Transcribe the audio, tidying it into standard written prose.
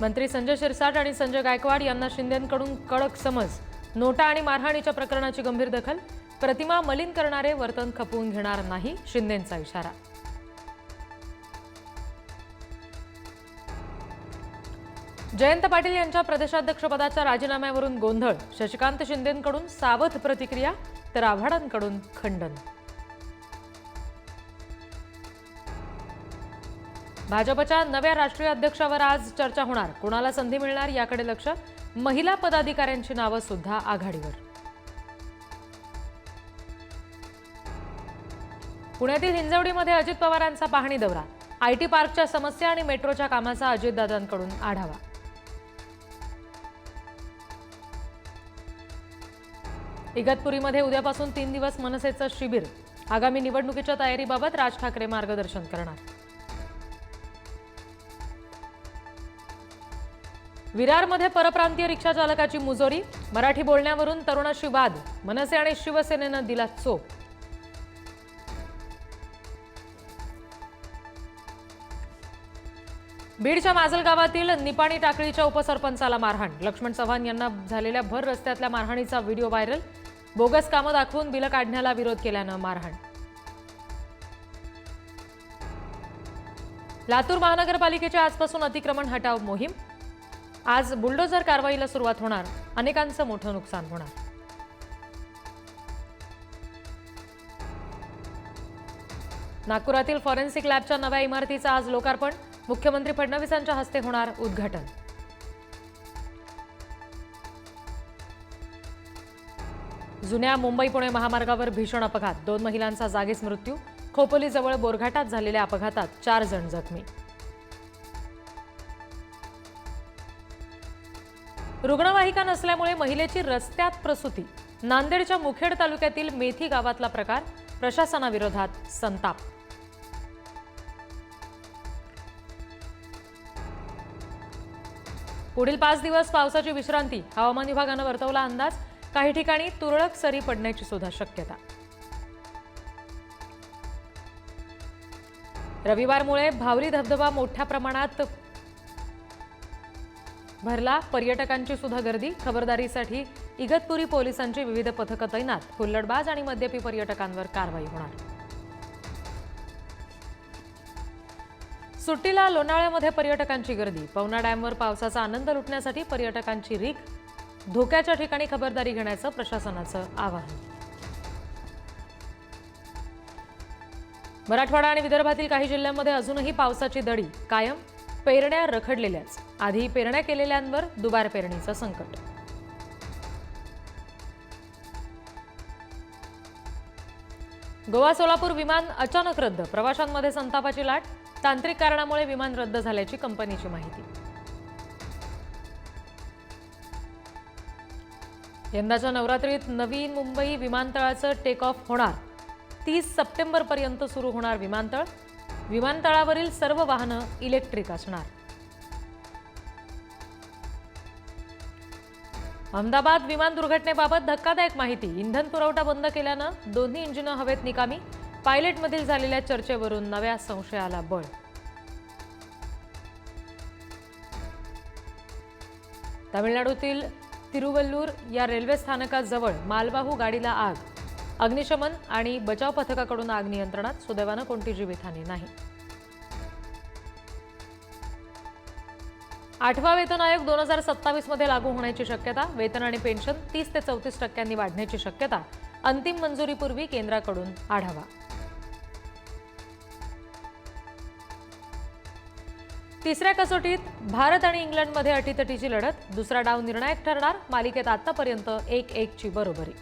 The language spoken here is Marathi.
मंत्री संजय शिरसाट आणि संजय गायकवाड यांना शिंदेंकडून कडक समज। नोटा आणि मारहाणीच्या प्रकरणाची गंभीर दखल। प्रतिमा मलिन करणारे वर्तन खपवून घेणार नाही, शिंदेंचा इशारा। जयंत पाटील यांच्या प्रदेशाध्यक्षपदाच्या राजीनाम्यावरून गोंधळ। शशिकांत शिंदेंकडून सावध प्रतिक्रिया तर आव्हाडांकडून खंडन। भाजपच्या नव्या राष्ट्रीय अध्यक्षावर आज चर्चा होणार। कोणाला संधी मिळणार याकडे लक्ष। महिला पदाधिकाऱ्यांची नावं सुद्धा आघाडीवर। पुण्यातील हिंजवडीमध्ये अजित पवारांचा पाहणी दौरा। आयटी पार्कच्या समस्या आणि मेट्रोच्या कामाचा अजितदादांकडून आढावा। इगतपुरीमध्ये उद्यापासून 3 दिवस मनसेचं शिबिर। आगामी निवडणुकीच्या तयारीबाबत राज ठाकरे मार्गदर्शन करणार। विरारमध्ये परप्रांतीय रिक्षा चालकाची मुजोरी। मराठी बोलण्यावरून तरुणाशी वाद। मनसे आणि शिवसेनेनं दिला चोप। बीडच्या माजलगावातील निपाणी टाकळीच्या उपसरपंचाला मारहाण। लक्ष्मण चव्हाण यांना झालेल्या भर रस्त्यातल्या मारहाणीचा व्हिडिओ व्हायरल। बोगस कामं दाखवून बिलं काढण्याला विरोध केल्यानं मारहाण। लातूर महानगरपालिकेची आजपासून अतिक्रमण हटाव मोहीम। आज बुलडोझर कारवाईला सुरुवात होणार। अनेकांचं मोठं नुकसान होणार। नागपुरातील फॉरेन्सिक लॅबच्या नव्या इमारतीचं आज लोकार्पण। मुख्यमंत्री फडणवीसांच्या हस्ते होणार उद्घाटन। जुन्या मुंबई-पुणे महामार्गावर भीषण अपघात। 2 महिलांचा जागीच मृत्यू। खोपोलीजवळ बोरघाटात झालेल्या अपघातात 4 जण जखमी। रुग्णवाहिका नसल्यामुळे महिलेची रस्त्यात प्रसूती। नांदेडच्या मुखेड तालुक्यातील मेथी गावातला प्रकार। प्रशासनाविरोधात संताप। पुढील 5 दिवस पावसाची विश्रांती। हवामान विभागानं वर्तवला अंदाज। काही ठिकाणी तुरळक सरी पडण्याची सुद्धा शक्यता। रविवारमुळे भावली धबधबा मोठ्या प्रमाणात भरला। पर्यटकांची सुद्धा गर्दी। खबरदारीसाठी इगतपुरी पोलिसांची विविध पथकं तैनात। हुल्लडबाज आणि मद्यपी पर्यटकांवर कारवाई होणार। सुट्टीला लोणावळ्यामध्ये पर्यटकांची गर्दी। पवना डॅमवर पावसाचा आनंद लुटण्यासाठी पर्यटकांची रीघ। धोक्याच्या ठिकाणी खबरदारी घेण्याचं प्रशासनाचं आवाहन। मराठवाडा आणि विदर्भातील काही जिल्ह्यांमध्ये अजूनही पावसाची दडी कायम। पेरण्या रखडलेल्याच। आधी पेरण्या केलेल्यांवर दुबार पेरणीचं संकट। गोवा सोलापूर विमान अचानक रद्द। प्रवाशांमध्ये संतापाची लाट। तांत्रिक कारणामुळे विमान रद्द झाल्याची कंपनीची माहिती। यंदाच्या नवरात्रीत नवी मुंबई विमानतळाचं टेक ऑफ होणार। 30 सप्टेंबरपर्यंत सुरू होणार विमानतळ। विमानतळावरील सर्व वाहनं इलेक्ट्रिक असणार। अहमदाबाद विमान दुर्घटनेबाबत धक्कादायक माहिती। इंधन पुरवठा बंद केल्यानं दोन्ही इंजिनं हवेत निकामी। पायलटमधील झालेल्या चर्चेवरून नव्या संशयाला बळ। तामिळनाडूतील तिरुवल्लूर या रेल्वे स्थानकाजवळ मालवाहू गाडीला आग। अग्निशमन आणि बचाव पथकाकडून आग नियंत्रणात। सुदैवानं कोणती जीवितहानी नाही। 8वा वेतन आयोग 2027 मध्ये लागू होण्याची शक्यता। वेतन आणि पेन्शन 30 ते 34% वाढण्याची शक्यता। अंतिम मंजुरीपूर्वी केंद्राकडून आढावा। तिसऱ्या कसोटीत भारत आणि इंग्लंडमध्ये अटीतटीची लढत। दुसरा डाव निर्णायक ठरणार। मालिकेत आतापर्यंत 1-1 ची बरोबरी।